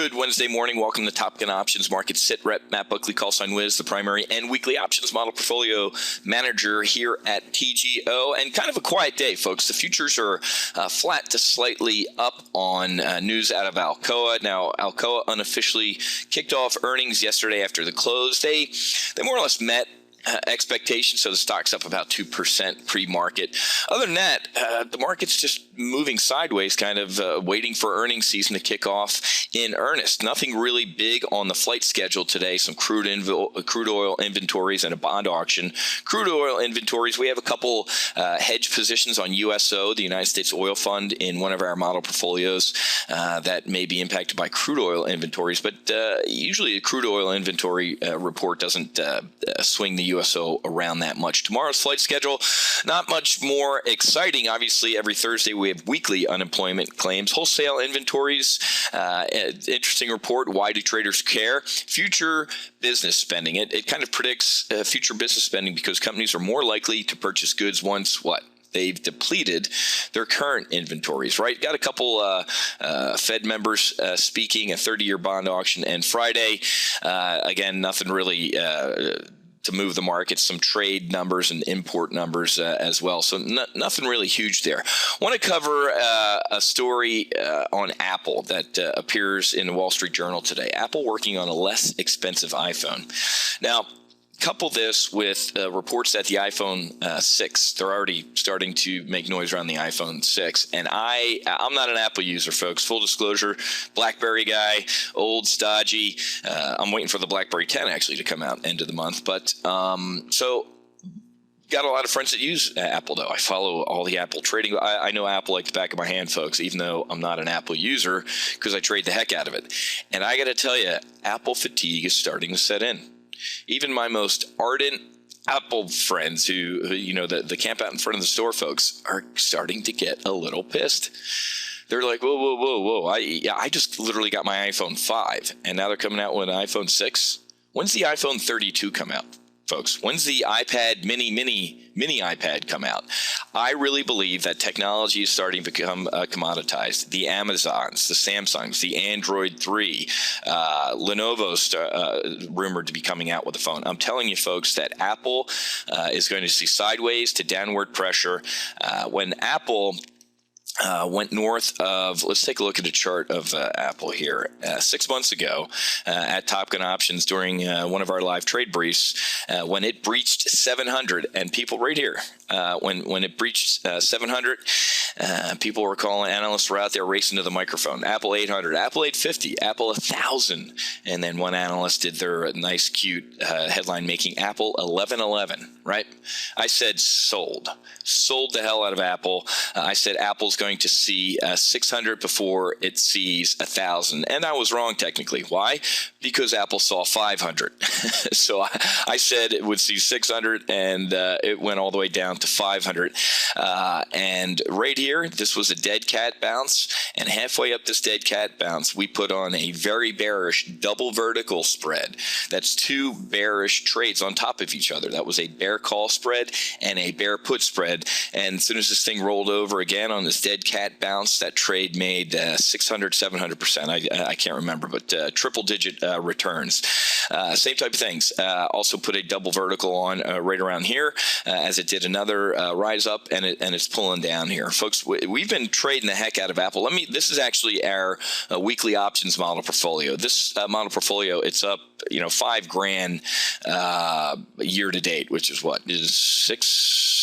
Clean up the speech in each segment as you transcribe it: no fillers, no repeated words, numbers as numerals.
Good Wednesday morning. Welcome to Top Gun Options Market Sit Rep. Matt Buckley, call sign Whiz, the primary and weekly options model portfolio manager here at TGO. And kind of a quiet day, folks. The futures are flat to slightly up on news out of Alcoa. Now, Alcoa unofficially kicked off earnings yesterday after the close. They more or less met expectations, so the stock's up about 2% pre-market. Other than that, the market's just moving sideways, kind of waiting for earnings season to kick off in earnest. Nothing really big on the flight schedule today. Some crude oil inventories and a bond auction. Crude oil inventories, we have a couple hedge positions on USO, the United States Oil Fund, in one of our model portfolios that may be impacted by crude oil inventories, but usually a crude oil inventory report doesn't swing the USO around that much. Tomorrow's flight schedule, not much more exciting. Obviously, every Thursday we have weekly unemployment claims. Wholesale inventories, interesting report. Why do traders care? Future business spending. It kind of predicts future business spending because companies are more likely to purchase goods once what? They've depleted their current inventories, right? Got a couple Fed members speaking, a 30-year bond auction, and Friday, again, nothing really to move the market, some trade numbers and import numbers as well. So nothing really huge there. Want to cover a story on Apple that appears in the Wall Street Journal today. Apple working on a less expensive iPhone. Now, couple this with reports that the iPhone 6, they're already starting to make noise around the iPhone 6. And I'm not an Apple user, folks. Full disclosure, BlackBerry guy, old, stodgy. I'm waiting for the BlackBerry 10 actually to come out end of the month. But so got a lot of friends that use Apple, though. I follow all the Apple trading. I know Apple like the back of my hand, folks, even though I'm not an Apple user because I trade the heck out of it. And I got to tell you, Apple fatigue is starting to set in. Even my most ardent Apple friends who you know, the camp out in front of the store folks are starting to get a little pissed. They're like, whoa. I just literally got my iPhone 5, and now they're coming out with an iPhone 6. When's the iPhone 32 come out, folks? When's the iPad mini iPad come out? I really believe that technology is starting to become commoditized. The Amazons, the Samsungs, the Android 3, Lenovo's rumored to be coming out with a phone. I'm telling you, folks, that Apple is going to see sideways to downward pressure. When Apple went north of, let's take a look at a chart of Apple here. 6 months ago at Top Gun Options during one of our live trade briefs, when it breached 700, and people right here, when it breached 700, people were calling, analysts were out there racing to the microphone. Apple 800, Apple 850, Apple 1000, and then one analyst did their nice, cute headline making Apple 1111, right? I said sold the hell out of Apple. I said Apple's going to see 600 before it sees 1,000, and I was wrong technically. Why? Because Apple saw 500. So I said it would see 600, and it went all the way down to 500. And right here, this was a dead cat bounce, and halfway up this dead cat bounce, we put on a very bearish double vertical spread. That's two bearish trades on top of each other. That was a bear call spread and a bear put spread. And as soon as this thing rolled over again on this dead cat bounce, that trade made 600, 700%. I can't remember, but triple digit returns. Same type of things. Also put a double vertical on right around here as it did another rise up, and it's pulling down here. Folks, we've been trading the heck out of Apple. This is actually our weekly options model portfolio. This model portfolio, it's up, $5,000 year to date, which is what is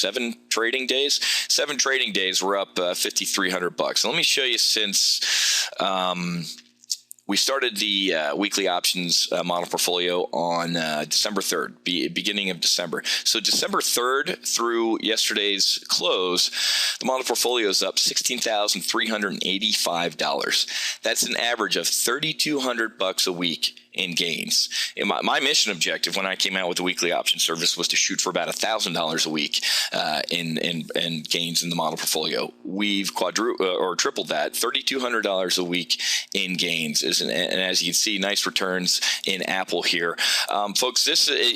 7 trading days. 7 trading days, we're up $5,300. Let me show you since we started the weekly options model portfolio on December 3rd, beginning of December. So December 3rd through yesterday's close, the model portfolio is up $16,385. That's an average of $3,200 a week in gains. And my mission objective when I came out with the weekly option service was to shoot for about $1,000 a week in gains in the model portfolio. We've tripled that, $3,200 a week in gains. And as you can see, nice returns in Apple here. Folks,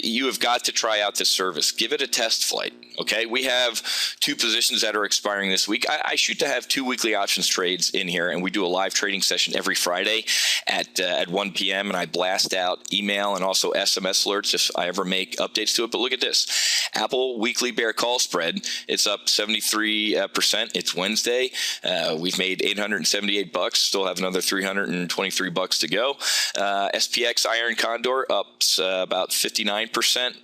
you have got to try out this service. Give it a test flight. Okay, we have 2 positions that are expiring this week. I shoot to have 2 weekly options trades in here, and we do a live trading session every Friday at 1 p.m. and I blast out email and also SMS alerts if I ever make updates to it. But look at this. Apple weekly bear call spread. It's up 73%. It's Wednesday. We've made $878. Still have another $323 to go. SPX Iron Condor up about 59%.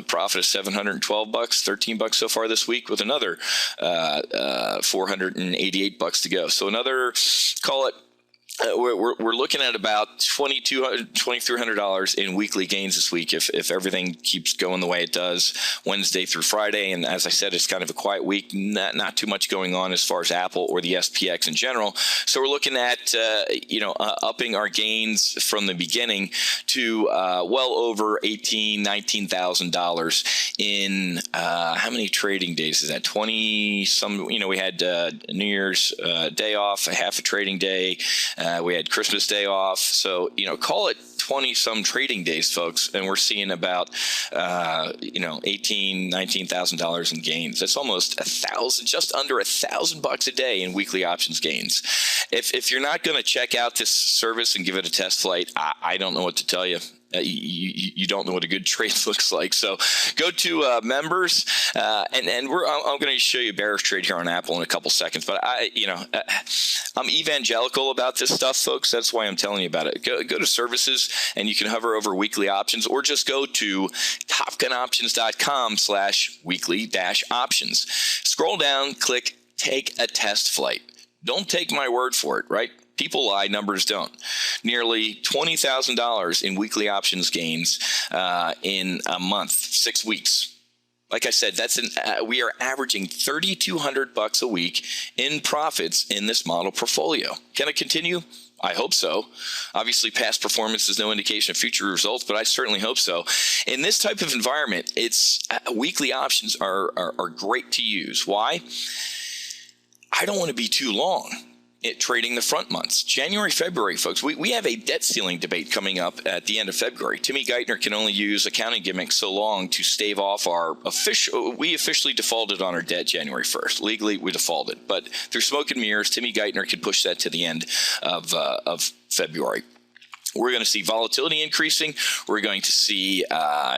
Profit of $712, $13 so far this week, with another $488 to go. So another, call it, we're looking at about $2,300 in weekly gains this week if everything keeps going the way it does Wednesday through Friday. And as I said, it's kind of a quiet week, not too much going on as far as Apple or the SPX in general. So we're looking at upping our gains from the beginning to well over $18,000, $19,000 in how many trading days is that? 20 some. We had New Year's day off, half a trading day. We had Christmas Day off. So, call it 20 some trading days, folks. And we're seeing about, $18,000, $19,000 in gains. That's almost just under $1,000 a day in weekly options gains. If you're not going to check out this service and give it a test flight, I don't know what to tell you. You don't know what a good trade looks like. So go to members, and I'm going to show you a bearish trade here on Apple in a couple seconds. But I'm evangelical about this stuff, folks. That's why I'm telling you about it. Go to services, and you can hover over weekly options, or just go to topgunoptions.com/weekly-options. Scroll down, click Take a Test Flight. Don't take my word for it, right? People lie, numbers don't. Nearly $20,000 in weekly options gains in a month, 6 weeks. Like I said, we are averaging $3,200 a week in profits in this model portfolio. Can it continue? I hope so. Obviously, past performance is no indication of future results, but I certainly hope so. In this type of environment, weekly options are great to use. Why? I don't want to be too long trading the front months. January, February, folks, we have a debt ceiling debate coming up at the end of February. Timmy Geithner can only use accounting gimmicks so long to stave off we officially defaulted on our debt January 1st. Legally, we defaulted. But through smoke and mirrors, Timmy Geithner could push that to the end of February. We're going to see volatility increasing. We're going to see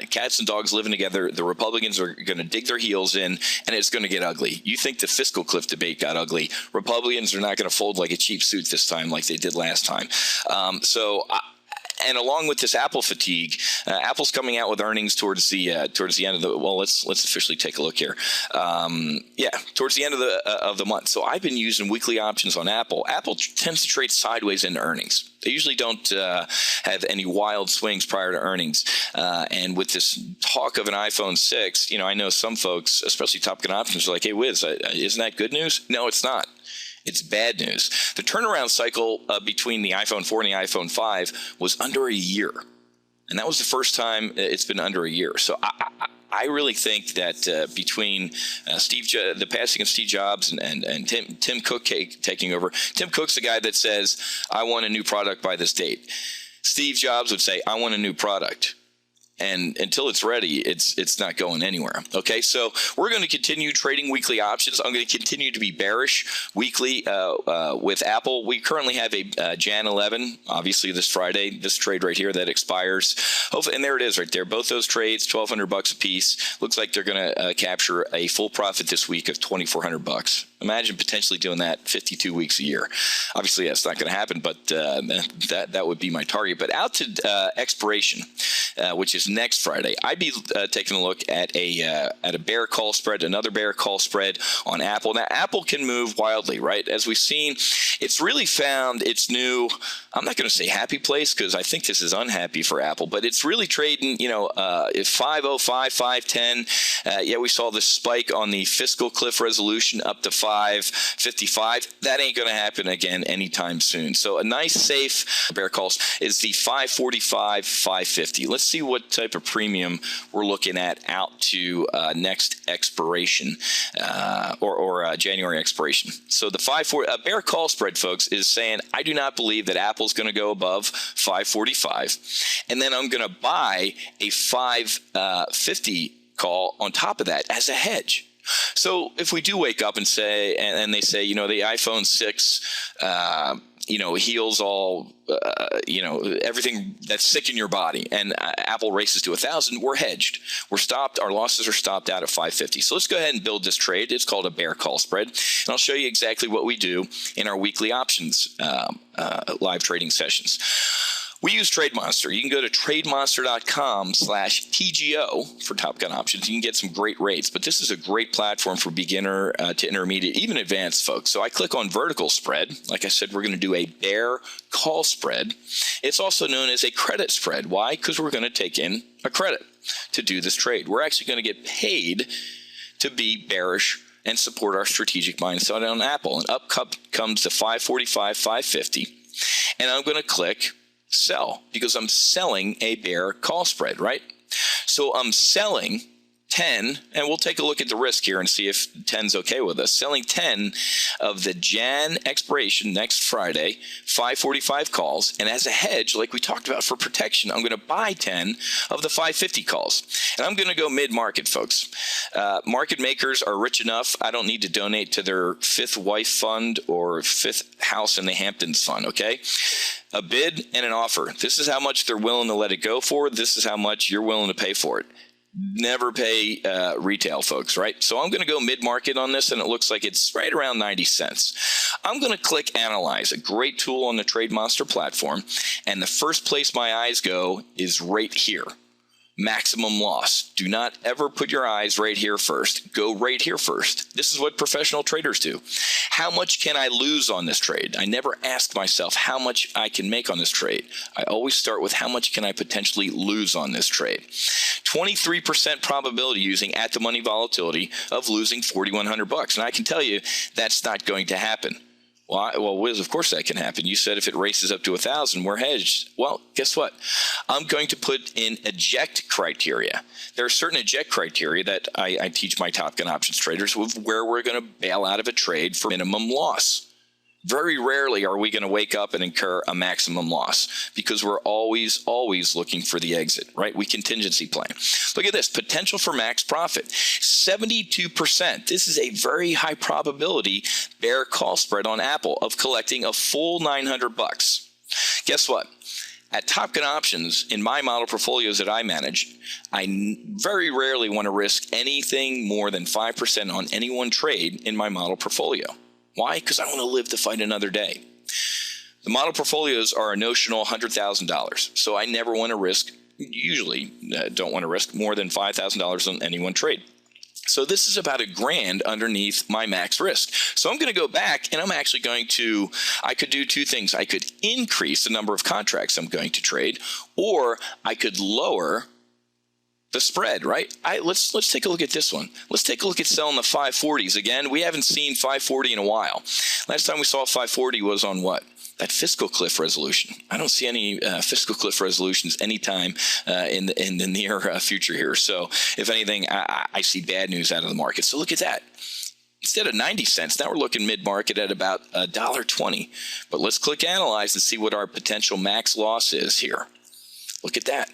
cats and dogs living together. The Republicans are going to dig their heels in, and it's going to get ugly. You think the fiscal cliff debate got ugly. Republicans are not going to fold like a cheap suit this time like they did last time. And along with this Apple fatigue, Apple's coming out with earnings towards the end of the. Well, let's officially take a look here. Towards the end of the month. So I've been using weekly options on Apple. Apple tends to trade sideways into earnings. They usually don't have any wild swings prior to earnings. And with this talk of an iPhone 6, I know some folks, especially Top Gun Options, are like, "Hey, Whiz, isn't that good news?" No, it's not. It's bad news. The turnaround cycle between the iPhone 4 and the iPhone 5 was under a year. And that was the first time it's been under a year. So I really think that between the passing of Steve Jobs and Tim Cook taking over, Tim Cook's the guy that says, "I want a new product by this date." Steve Jobs would say, "I want a new product." And until it's ready, it's not going anywhere. Okay, so we're going to continue trading weekly options. I'm going to continue to be bearish weekly with Apple. We currently have a Jan18, obviously this Friday, this trade right here that expires. Hopefully, and there it is right there. Both those trades, $1,200 a piece. Looks like they're going to capture a full profit this week of $2,400. Imagine potentially doing that 52 weeks a year. Obviously, that's not going to happen, but that would be my target. But out to expiration, which is next Friday, I'd be taking a look at a bear call spread, another bear call spread on Apple. Now, Apple can move wildly, right? As we've seen, it's really found its new, I'm not going to say happy place because I think this is unhappy for Apple, but it's really trading, if 505, 510. Yeah, we saw the spike on the fiscal cliff resolution up to 555. That ain't going to happen again anytime soon. So a nice safe bear call is the 545, 550. Let's see what type of premium we're looking at out to next expiration or January expiration. So the bear call spread, folks, is saying I do not believe that Apple's going to go above 545, and then I'm going to buy a 550 call on top of that as a hedge. So if we do wake up and say, and they say, the iPhone 6, heals all, everything that's sick in your body, and Apple races to 1,000, we're hedged. We're stopped. Our losses are stopped out at 550. So let's go ahead and build this trade. It's called a bear call spread, and I'll show you exactly what we do in our weekly options live trading sessions. We use TradeMonster. You can go to trademonster.com/TGO for Top Gun options. You can get some great rates, but this is a great platform for beginner to intermediate, even advanced folks. So I click on vertical spread. Like I said, we're going to do a bear call spread. It's also known as a credit spread. Why? Because we're going to take in a credit to do this trade. We're actually going to get paid to be bearish and support our strategic mindset on Apple. And up comes the 545, 550. And I'm going to click sell because I'm selling a bear call spread, right? So I'm selling 10, and we'll take a look at the risk here and see if 10's okay with us. Selling 10 of the Jan expiration next Friday, 545 calls, and as a hedge, like we talked about for protection, I'm going to buy 10 of the 550 calls. And I'm going to go mid-market, folks. Market makers are rich enough. I don't need to donate to their fifth wife fund or fifth house in the Hamptons fund, okay? A bid and an offer. This is how much they're willing to let it go for. This is how much you're willing to pay for it. Never pay retail, folks, right? So I'm going to go mid-market on this, and it looks like it's right around 90 cents. I'm going to click Analyze, a great tool on the TradeMonster platform, and the first place my eyes go is right here. Maximum loss. Do not ever put your eyes right here first. Go right here first. This is what professional traders do. How much can I lose on this trade? I never ask myself how much I can make on this trade. I always start with how much can I potentially lose on this trade. 23% probability using at the money volatility of losing $4,100. And I can tell you that's not going to happen. Well, Whiz, of course that can happen. You said if it races up to 1,000, we're hedged. Well, guess what? I'm going to put in eject criteria. There are certain eject criteria that I teach my Top Gun options traders where we're going to bail out of a trade for minimum loss. Very rarely are we going to wake up and incur a maximum loss because we're always looking for the exit, right? We contingency plan. Look at this, potential for max profit, 72%. This is a very high probability bear call spread on Apple of collecting a full $900. Guess what? At Top Gun Options, in my model portfolios that I manage, I very rarely want to risk anything more than 5% on any one trade in my model portfolio. Why? Because I want to live to fight another day. The model portfolios are a notional $100,000, so I never want to risk, usually don't want to risk more than $5,000 on any one trade. So this is about $1,000 underneath my max risk. So I'm going to go back and I'm actually going to, I could do two things. I could increase the number of contracts I'm going to trade, or I could lower the spread, right? Let's take a look at this one. Let's take a look at selling the 540s again. We haven't seen 540 in a while. Last time we saw 540 was on what? That fiscal cliff resolution. I don't see any fiscal cliff resolutions anytime in the near future here. So if anything, I see bad news out of the market. So look at that. Instead of 90 cents, now we're looking mid-market at about $1.20. But let's click Analyze and see what our potential max loss is here. Look at that.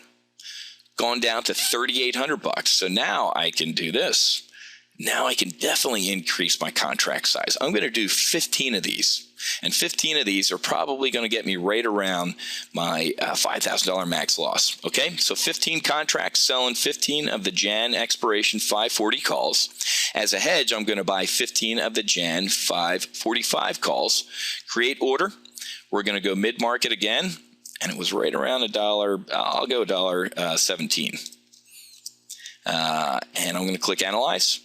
Gone down to $3,800. So now I can do this. Now I can definitely increase my contract size. I'm going to do 15 of these. And 15 of these are probably going to get me right around my $5,000 max loss. Okay, so 15 contracts selling 15 of the Jan expiration 540 calls. As a hedge, I'm going to buy 15 of the Jan 545 calls. Create order. We're going to go mid-market again. and it was right around $1. I'll go $1.17. And I'm going to click Analyze.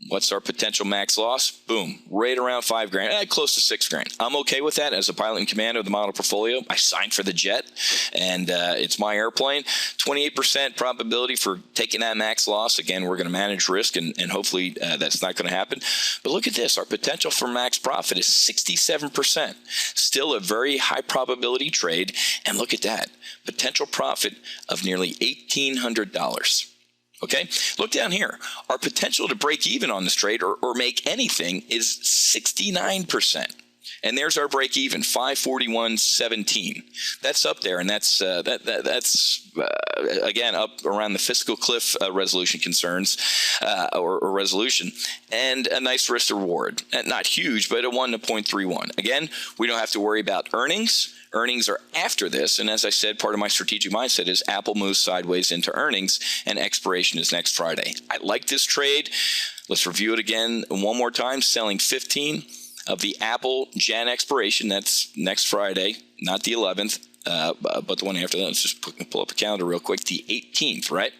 What's our potential max loss? Boom, right around $5,000, close to $6,000. I'm okay with that as a pilot in command of the model portfolio. I signed for the jet, and it's my airplane. 28% probability for taking that max loss. Again, we're going to manage risk, and hopefully that's not going to happen. But look at this. Our potential for max profit is 67%. Still a very high probability trade. And look at that. Potential profit of nearly $1,800. Okay, look down here. Our potential to break even on this trade or make anything is 69%. And there's our break even, 541.17. That's up there, and that's again up around the fiscal cliff resolution concerns or resolution, and a nice risk to reward. Not huge, but a 1 to 0.31. Again, we don't have to worry about earnings. Earnings are after this, and as I said, part of my strategic mindset is Apple moves sideways into earnings, and expiration is next Friday. I like this trade. Let's review it again one more time. Selling 15 of the Apple Jan expiration. That's next Friday, not the 11th, but the one after that. Let's just pull up a calendar real quick. The 18th, right?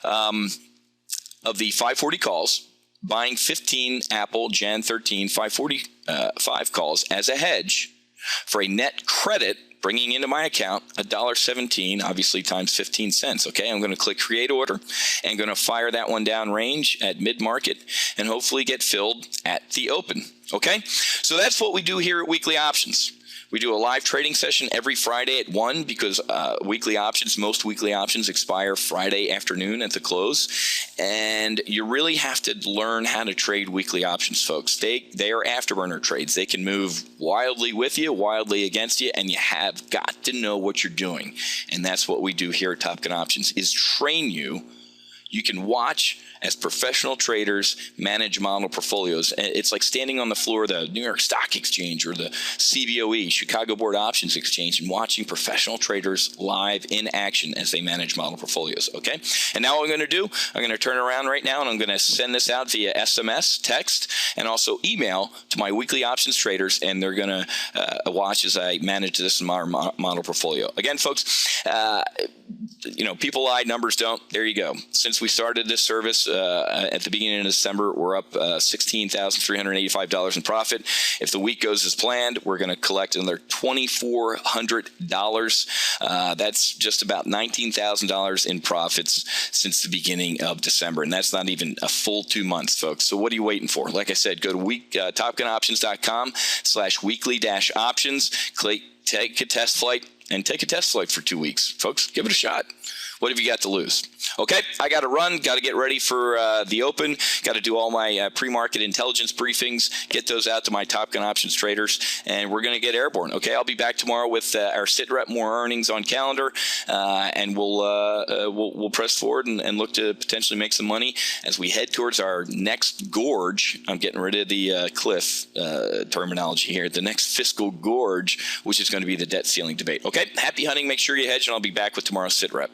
Of the 540 calls, buying 15 Apple Jan 13 545 calls as a hedge for a net credit, bringing into my account $1.17, obviously times 15 cents. Okay, I'm going to click create order and going to fire that one down range at mid-market and hopefully get filled at the open. Okay, so that's what we do here at Weekly Options. We do a live trading session every Friday at 1 because most weekly options expire Friday afternoon at the close. And you really have to learn how to trade weekly options, folks. They are afterburner trades. They can move wildly with you, wildly against you, and you have got to know what you're doing. And that's what we do here at Top Gun Options, is train you. You can watch as professional traders manage model portfolios. It's like standing on the floor of the New York Stock Exchange or the CBOE, Chicago Board Options Exchange, and watching professional traders live in action as they manage model portfolios, okay? And now what I'm going to do, I'm going to turn around right now, and I'm going to send this out via SMS, text, and also email to my weekly options traders, and they're going to watch as I manage this in my model portfolio. Again, folks, people lie, numbers don't. There you go. Since we started this service at the beginning of December, we're up $16,385 in profit. If the week goes as planned, we're going to collect another $2,400. That's just about $19,000 in profits since the beginning of December, and that's not even a full 2 months, folks. So what are you waiting for? Like I said, go to topgunoptions.com/weekly-options. Take a test flight. And take a test flight for 2 weeks. Folks, give it a shot. What have you got to lose? Okay, I got to run. Got to get ready for the open. Got to do all my pre-market intelligence briefings, get those out to my Top Gun Options traders, and we're going to get airborne. Okay, I'll be back tomorrow with our sit rep, more earnings on calendar, and we'll press forward and look to potentially make some money as we head towards our next gorge. I'm getting rid of the cliff terminology here. The next fiscal gorge, which is going to be the debt ceiling debate. Okay, happy hunting. Make sure you hedge, and I'll be back with tomorrow's sit rep.